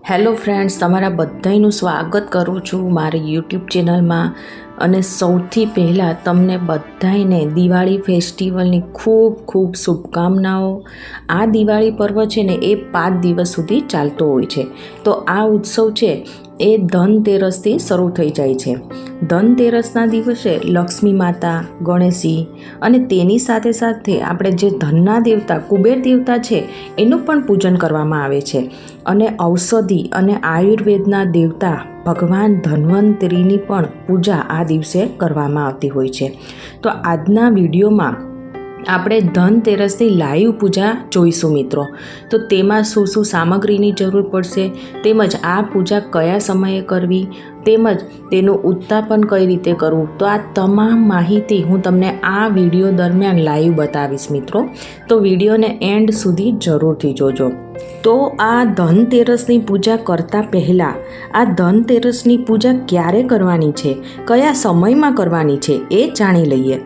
Hello friends, તમારા બધાનું સ્વાગત કરું છું મારી યુટ્યુબ ચેનલમાં. અને સૌથી પહેલાં તમને બધાને દિવાળી ફેસ્ટિવલની ખૂબ ખૂબ શુભકામનાઓ. આ દિવાળી પર્વ છે ને એ 5 દિવસ સુધી ચાલતો હોય છે. તો આ ઉત્સવ છે એ ધનતેરસથી શરૂ થઈ જાય છે. ધનતેરસના દિવસે લક્ષ્મી માતા, ગણેશજી અને તેની સાથે સાથે આપણે જે ધનના દેવતા કુબેર દેવતા છે એનું પણ પૂજન કરવામાં આવે છે. અને ઔષધિ અને આયુર્વેદના દેવતા ભગવાન ધન્વંતરીની પણ પૂજા આ દિવસે કરવામાં આવતી હોય છે. તો આજના વિડીયોમાં આપણે ધનતેરસની લાઈવ પૂજા જોઈશું મિત્રો. તો તેમાં શું શું સામગ્રીની જરૂર પડશે, તેમજ આ પૂજા કયા સમયે કરવી, તેમજ તેનું ઉત્તાપન કઈ રીતે કરવું, તો આ તમામ માહિતી હું તમને આ વિડીયો દરમિયાન લાઈવ બતાવીશ મિત્રો. તો વિડીયોને એન્ડ સુધી જરૂરથી જોજો. તો આ ધનતેરસની પૂજા કરતાં પહેલાં આ ધનતેરસની પૂજા ક્યારે કરવાની છે, કયા સમયમાં કરવાની છે એ જાણી લઈએ.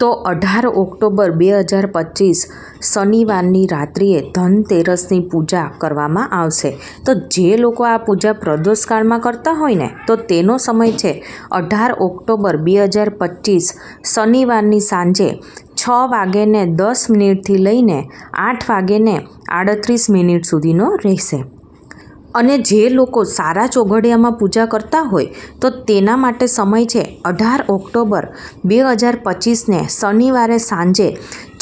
તો 18 ઓક્ટોબર 2025 શનિવારની રાત્રિએ ધનતેરસની પૂજા કરવામાં આવશે. તો જે લોકો આ પૂજા પ્રદોષકાળમાં કરતા હોય ને તો તેનો સમય છે 18 ઓક્ટોબર 2025 શનિવારની સાંજે 6:10 લઈને 8:38 સુધીનો રહેશે. અને જે લોકો સારા ચોઘડિયામાં પૂજા કરતા હોય તો તેના માટે સમય છે 18 ઓક્ટોબર 2025ને શનિવારે સાંજે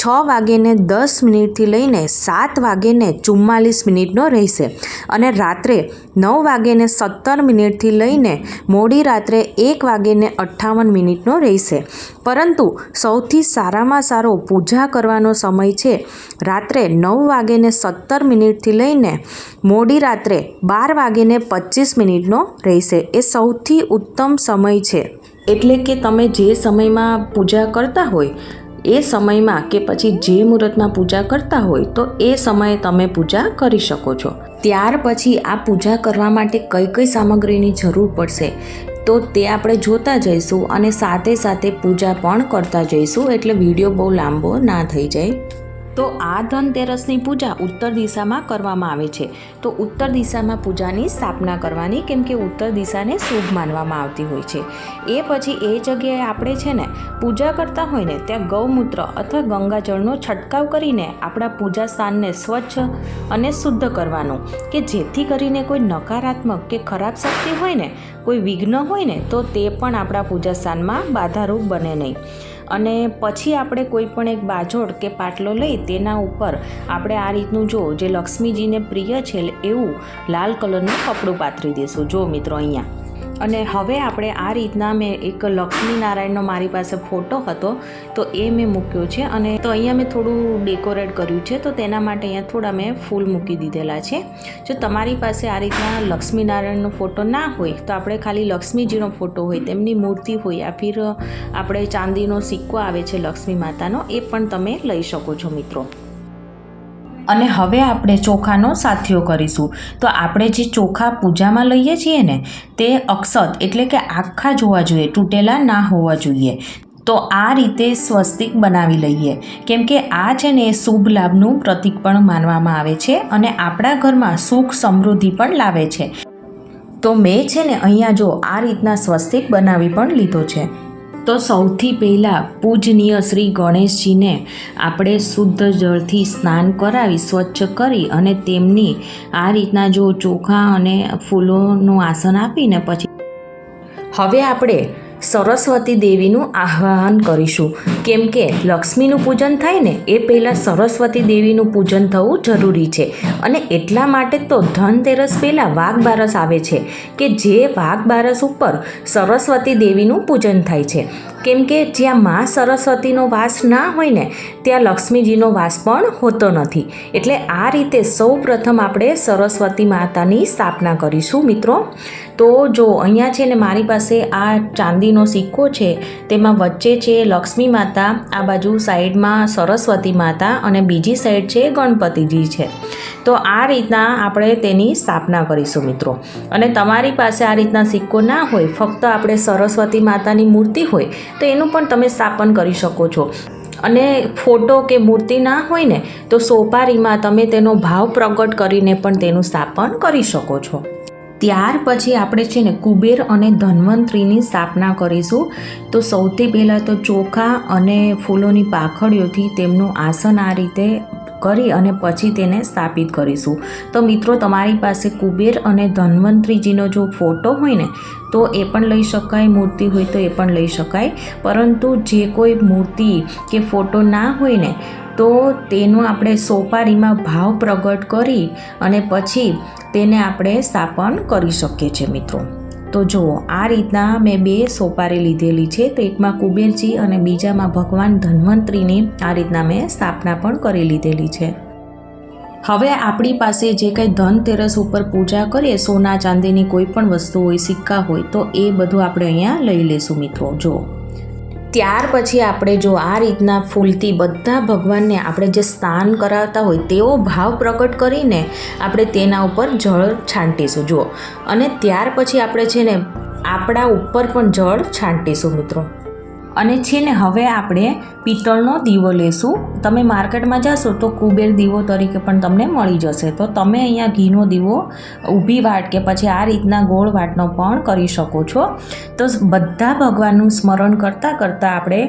6:10 લઈને 7:44 રહેશે. અને રાત્રે 9:17 લઈને મોડી રાત્રે 1:58 રહેશે. પરંતુ સૌથી સારામાં સારો પૂજા કરવાનો સમય છે રાત્રે 9:17 લઈને મોડી રાત્રે 12:25 રહેશે. એ સૌથી ઉત્તમ સમય છે. એટલે કે તમે જે સમયમાં પૂજા કરતા હોય એ સમયમાં કે પછી જે મુહૂર્તમાં પૂજા કરતા હોય તો એ સમયે તમે પૂજા કરી શકો છો. ત્યાર પછી આ પૂજા કરવા માટે કઈ કઈ સામગ્રીની જરૂર પડશે તો તે આપણે જોતા જઈશું અને સાથે સાથે પૂજા પણ કરતા જઈશું, એટલે વિડીયો બહુ લાંબો ના થઈ જાય. તો આ ધનતેરસની પૂજા ઉત્તર દિશામાં કરવામાં આવે છે. તો ઉત્તર દિશામાં પૂજાની સ્થાપના કરવાની, કેમ કે ઉત્તર દિશાને શુભ માનવામાં આવતી હોય છે. એ પછી એ જગ્યાએ આપણે છે ને પૂજા કરતા હોય ને ત્યાં ગૌમૂત્ર અથવા ગંગાજળનો છંટકાવ કરીને આપણા પૂજા સ્થાનને સ્વચ્છ અને શુદ્ધ કરવાનું, કે જેથી કરીને કોઈ નકારાત્મક કે ખરાબ શક્તિ હોય ને, કોઈ વિઘ્ન હોય ને તો તે પણ આપણા પૂજા સ્થાનમાં બાધારૂપ બને નહીં. અને પછી આપણે કોઈ પણ એક બાજોડ કે પાટલો લઈ તેના ઉપર આપણે આ રીતનું જે લક્ષ્મીજીને પ્રિય છે એવું લાલ કલરનું કપડું પાથરી દઈશું. જો મિત્રો અહીંયા. અને હવે આપણે આ રીતના મેં એક લક્ષ્મીનારાયણનો મારી પાસે ફોટો હતો તો એ મેં મૂક્યો છે. અને તો અહીંયા મેં થોડું ડેકોરેટ કર્યું છે, તો તેના માટે અહીંયા થોડા મેં ફૂલ મૂકી દીધેલા છે. જો તમારી પાસે આ રીતના લક્ષ્મીનારાયણનો ફોટો ના હોય તો આપણે ખાલી લક્ષ્મીજીનો ફોટો હોય, તેમની મૂર્તિ હોય, યા ફિર આપણે ચાંદીનો સિક્કો આવે છે લક્ષ્મી માતાનો, એ પણ તમે લઈ શકો છો મિત્રો. અને હવે આપણે ચોખાનો સાથિયો કરીશું. તો આપણે જે ચોખા પૂજામાં લઈએ છીએ ને તે અક્ષત એટલે કે આખા જોવા જોઈએ, તૂટેલા ના હોવા જોઈએ. તો આ રીતે સ્વસ્તિક બનાવી લઈએ, કેમ કે આ છે ને શુભ લાભનું પ્રતીક પણ માનવામાં આવે છે અને આપણા ઘરમાં સુખ સમૃદ્ધિ પણ લાવે છે. તો મેં છે ને અહીંયા જો આ રીતના સ્વસ્તિક બનાવી પણ લીધો છે. તો સૌથી પહેલાં પૂજનીય શ્રી ગણેશજીને આપણે શુદ્ધ જળથી સ્નાન કરાવી સ્વચ્છ કરી અને તેમની આ રીતના જો ચોખા અને ફૂલોનું આસન આપીને પછી હવે આપણે સરસ્વતી દેવીનું આહ્વાન કરીશું. કેમ કે લક્ષ્મીનું પૂજન થાય ને એ પહેલાં સરસ્વતી દેવીનું પૂજન થવું જરૂરી છે. અને એટલા માટે તો ધનતેરસ પહેલાં વાઘ બારસ આવે છે, કે જે વાઘ બારસ ઉપર સરસ્વતી દેવીનું પૂજન થાય છે. કેમ કે જ્યાં મા સરસ્વતીનો વાસ ના હોય ને ત્યાં લક્ષ્મીજીનો વાસ પણ હોતો નથી. એટલે આ રીતે સૌ પ્રથમ આપણે સરસ્વતી માતાની સ્થાપના કરીશું મિત્રો. તો જો અહીંયા છે ને મારી પાસે આ ચાંદીનો સિક્કો છે, તેમાં વચ્ચે છે લક્ષ્મી માતા, આ બાજુ સાઈડમાં સરસ્વતી માતા અને બીજી સાઈડ છે ગણપતિજી છે. તો આ રીતના આપણે તેની સ્થાપના કરીશું મિત્રો. અને તમારી પાસે આ રીતના સિક્કો ના હોય, ફક્ત આપણે સરસ્વતી માતાની મૂર્તિ હોય તો એનું પણ તમે સ્થાપન કરી શકો છો. અને ફોટો કે મૂર્તિ ના હોય ને તો સોપારીમાં તમે તેનો ભાવ પ્રગટ કરીને પણ તેનું સ્થાપન કરી શકો છો. ત્યાર પછી આપણે છે ને કુબેર અને ધન્વંતરીની સ્થાપના કરીશું. તો સૌથી પહેલાં તો ચોખા અને ફૂલોની પાંખડીઓથી તેમનું આસન આ રીતે કરી અને પછી તેને સ્થાપિત કરીશું. તો મિત્રો, તમારી પાસે કુબેર અને ધન્વંતરીજીનો જો ફોટો હોય ને તો એ પણ લઈ શકાય, મૂર્તિ હોય તો એ પણ લઈ શકાય. પરંતુ જે કોઈ મૂર્તિ કે ફોટો ના હોય ને તો તેનો આપણે સોપારીમાં ભાવ પ્રગટ કરી અને પછી તેને આપણે સ્થાપન કરી શકીએ છીએ મિત્રો. તો જુઓ, આ રીતના મેં 2 સોપારી લીધેલી છે. તો એકમાં કુબેરજી અને બીજામાં ભગવાન ધન્વંતરીની આ રીતના મેં સ્થાપના પણ કરી લીધેલી છે. હવે આપણી પાસે જે કંઈ ધનતેરસ ઉપર પૂજા કરીએ, સોના ચાંદીની કોઈ પણ વસ્તુ હોય, સિક્કા હોય, તો એ બધું આપણે અહીંયા લઈ લેશું મિત્રો. જો ત્યાર પછી આપણે જો આ રીતના ફૂલથી બધા ભગવાનને આપણે જે સ્નાન કરાવતા હોય તેવો ભાવ પ્રગટ કરીને આપણે તેના ઉપર જળ છાંટીશું. જુઓ, અને ત્યાર પછી આપણે છે ને આપણા ઉપર પણ જળ છાંટીશું મિત્રો. અને છે ને હવે આપણે પિત્તળનો દીવો લેશું. તમે માર્કેટમાં જશો તો કુબેર દીવો તરીકે પણ તમને મળી જશે. તો તમે અહીંયા ઘીનો દીવો ઊભી વાટ કે પછી આ રીતના ગોળ વાટનો પણ કરી શકો છો. તો બધા ભગવાનનું સ્મરણ કરતાં કરતાં આપણે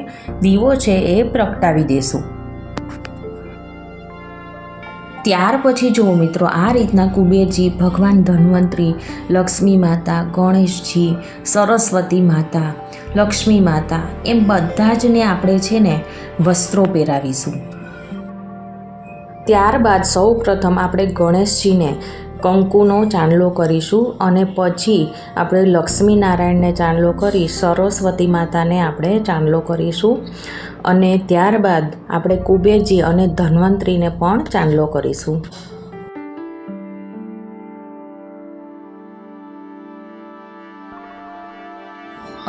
દીવો છે એ પ્રગટાવી દઈશું. ત્યાર પછી જુઓ મિત્રો, આ રીતના કુબેરજી, ભગવાન ધન્વંતરી, લક્ષ્મી માતા, ગણેશજી, સરસ્વતી માતા, લક્ષ્મી માતા, એમ બધા જને આપણે છે ને વસ્ત્રો પહેરાવીશું. ત્યારબાદ સૌ પ્રથમ આપણે ગણેશજીને કંકુનો ચાંદલો કરીશું અને પછી આપણે લક્ષ્મી નારાયણને ચાંદલો કરી સરસ્વતી માતાને આપણે ચાંદલો કરીશું અને ત્યારબાદ આપણે કુબેરજી અને ધન્વંતરીને પણ ચાંદલો કરીશું.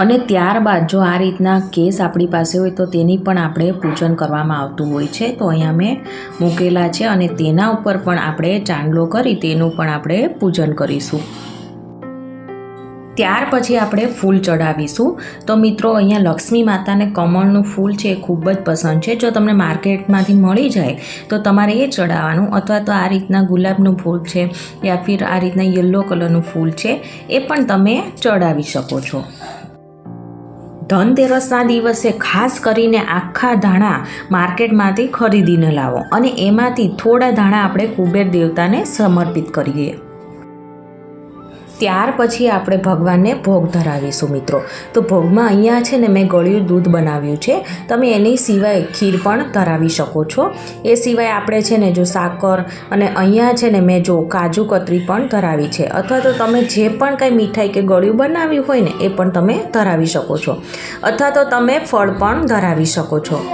અને ત્યારબાદ જો આ રીતના કેસ આપણી પાસે હોય તો તેની પણ આપણે પૂજન કરવામાં આવતું હોય છે. તો અહીંયા મેં મૂકેલા છે અને તેના ઉપર પણ આપણે ચાંદલો કરી તેનું પણ આપણે પૂજન કરીશું. ત્યાર પછી આપણે ફૂલ ચડાવીશું. તો મિત્રો, અહીંયા લક્ષ્મી માતાને કમળનું ફૂલ છે એ ખૂબ જ પસંદ છે. જો તમને માર્કેટમાંથી મળી જાય તો તમારે એ ચડાવવાનું, અથવા તો આ રીતના ગુલાબનું ફૂલ છે યા ફિર આ રીતના યલો કલરનું ફૂલ છે એ પણ તમે ચડાવી શકો છો. ધનતેરસના દિવસે ખાસ કરીને આખા ધાણા માર્કેટમાંથી ખરીદીને લાવો અને એમાંથી થોડા ધાણા આપણે કુબેર દેવતાને સમર્પિત કરીએ. ત્યાર પછી આપણે ભગવાનને ભોગ ધરાવીશું મિત્રો. તો ભોગમાં અહીંયા છે ને મેં ગળ્યું દૂધ બનાવ્યું છે. તમે એની સિવાય ખીર પણ ધરાવી શકો છો. એ સિવાય આપણે છે ને જો સાકર અને અહીંયા છે ને મેં જો કાજુ કતરી પણ ધરાવી છે. અથવા તો તમે જે પણ કંઈ મીઠાઈ કે ગળ્યું બનાવ્યું હોય ને એ પણ તમે ધરાવી શકો છો. અથવા તો તમે ફળ પણ ધરાવી શકો છો.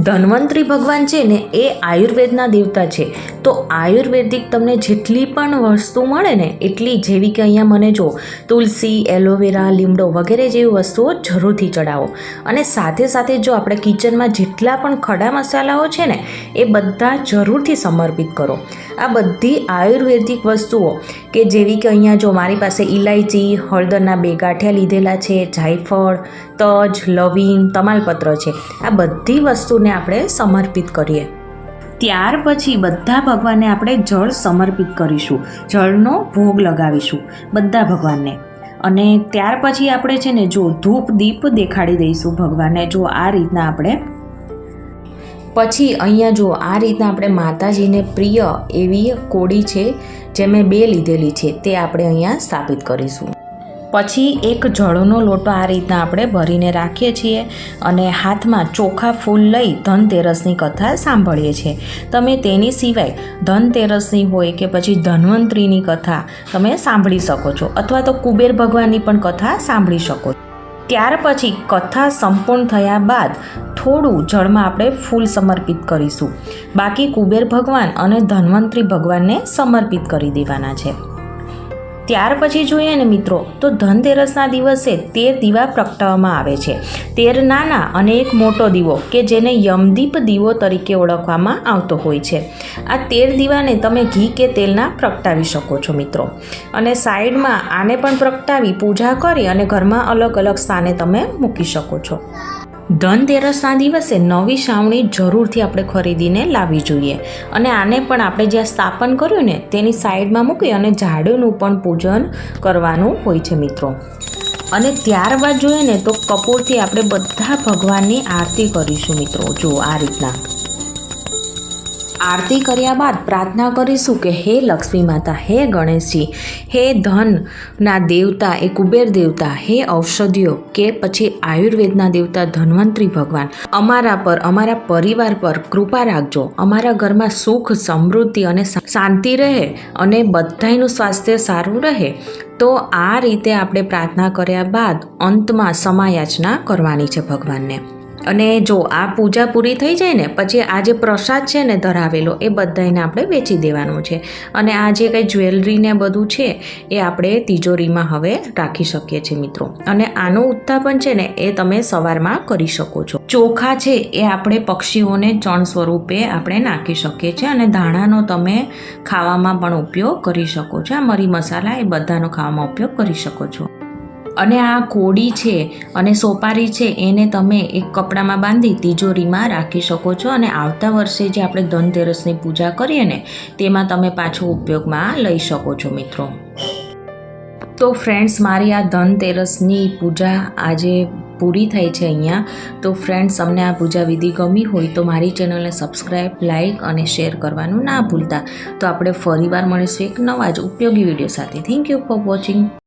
ધન્વંતરી ભગવાન છે ને એ આયુર્વેદના દેવતા છે. તો આયુર્વેદિક તમને જેટલી પણ વસ્તુ મળે ને એટલી, જેવી કે અહીંયા મને જો તુલસી, એલોવેરા, લીમડો વગેરે જેવી વસ્તુઓ જરૂરથી ચડાવો. અને સાથે સાથે જો આપણે કિચનમાં જેટલા પણ ખડા મસાલાઓ છે ને એ બધા જરૂરથી સમર્પિત કરો. આ બધી આયુર્વેદિક વસ્તુઓ કે જેવી કે અહીંયા જો મારી પાસે ઇલાયચી, હળદરના 2 ગાંઠિયા લીધેલા છે, જાયફળ, તજ, લવિંગ, તમાલપત્ર છે, આ બધી વસ્તુને આપણે સમર્પિત કરીએ. ત્યાર પછી બધા ભગવાનને આપણે જળ સમર્પિત કરીશું. જળનો ભોગ લગાવીશું બધા ભગવાનને. અને ત્યાર પછી આપણે છે ને જો ધૂપ દીપ દેખાડી દઈશું ભગવાનને. જો આ રીતના આપણે પછી અહીંયા જો આ રીતના આપણે માતાજીને પ્રિય એવી કોડી છે જે મેં 2 લીધેલી છે તે આપણે અહીંયા સ્થાપિત કરીશું. પછી એક જળનો લોટો આ રીતના આપણે ભરીને રાખીએ છીએ અને હાથમાં ચોખા ફૂલ લઈ ધનતેરસની કથા સાંભળીએ છીએ. તમે તેની સિવાય ધનતેરસની હોય કે પછી ધન્વંતરીની કથા તમે સાંભળી શકો છો, અથવા તો કુબેર ભગવાનની પણ કથા સાંભળી શકો છો. ત્યાર પછી કથા સંપૂર્ણ થયા બાદ થોડું જળમાં આપણે ફૂલ સમર્પિત કરીશું. બાકી કુબેર ભગવાન અને ધન્વંતરી ભગવાનને સમર્પિત કરી દેવાના છે. ત્યાર પછી જોઈએ ને મિત્રો તો ધનતેરસના દિવસે 13 દીવા પ્રગટાવવામાં આવે છે. 13 નાના અને એક મોટો દીવો કે જેને યમદીપ દીવો તરીકે ઓળખવામાં આવતો હોય છે. આ 13 દીવાને તમે ઘી કે તેલના પ્રગટાવી શકો છો મિત્રો. અને સાઈડમાં આને પણ પ્રગટાવી પૂજા કરી અને ઘરમાં અલગ અલગ સ્થાને તમે મૂકી શકો છો. ધનતેરસના દિવસે નવી છાવણી જરૂરથી આપણે ખરીદીને લાવવી જોઈએ અને આને પણ આપણે જ્યાં સ્થાપન કર્યું ને તેની સાઈડમાં મૂકી અને ઝાડુનું પણ પૂજન કરવાનું હોય છે મિત્રો. અને ત્યારબાદ જોઈએ ને તો કપૂરથી આપણે બધા ભગવાનની આરતી કરીશું મિત્રો. જો આ રીતના આરતી કર્યા બાદ પ્રાર્થના કરીશું કે હે લક્ષ્મી માતા, હે ગણેશજી, હે ધનના દેવતા, એ કુબેર દેવતા, હે ઔષધિઓ કે પછી આયુર્વેદના દેવતા ધન્વંતરી ભગવાન, અમારા પર, અમારા પરિવાર પર કૃપા રાખજો. અમારા ઘરમાં સુખ, સમૃદ્ધિ અને શાંતિ રહે અને બધાનું સ્વાસ્થ્ય સારું રહે. તો આ રીતે આપણે પ્રાર્થના કર્યા બાદ અંતમાં સમાયાચના કરવાની છે ભગવાનને. અને જો આ પૂજા પૂરી થઈ જાય ને પછી આ જે પ્રસાદ છે ને ધરાવેલો એ બધાને આપણે વેચી દેવાનું છે. અને આ જે કંઈ જ્વેલરી ને બધું છે એ આપણે તિજોરીમાં હવે રાખી શકીએ છીએ મિત્રો. અને આનું ઉત્થાપન છે ને એ તમે સવારમાં કરી શકો છો. ચોખા છે એ આપણે પક્ષીઓને ચણ સ્વરૂપે આપણે નાખી શકીએ છીએ અને ધાણાનો તમે ખાવામાં પણ ઉપયોગ કરી શકો છો. આ મરી મસાલા એ બધાનો ખાવામાં ઉપયોગ કરી શકો છો. અને આ કોડી છે અને સોપારી છે એને તમે એક કપડામાં બાંધી તિજોરીમાં રાખી શકો છો અને આવતા વર્ષે જે આપણે ધનતેરસની પૂજા કરીએ ને તેમાં તમે પાછો ઉપયોગમાં લઈ શકો છો મિત્રો. તો ફ્રેન્ડ્સ, મારી આ ધનતેરસની પૂજા આજે પૂરી થઈ છે અહીંયા. તો ફ્રેન્ડ્સ, અમને આ પૂજા વિધિ ગમી હોય તો મારી ચેનલને સબસ્ક્રાઈબ, લાઇક અને શેર કરવાનું ના ભૂલતા. તો આપણે ફરીવાર મળીશું એક નવા જ ઉપયોગી વિડીયો સાથે. Thank you for watching.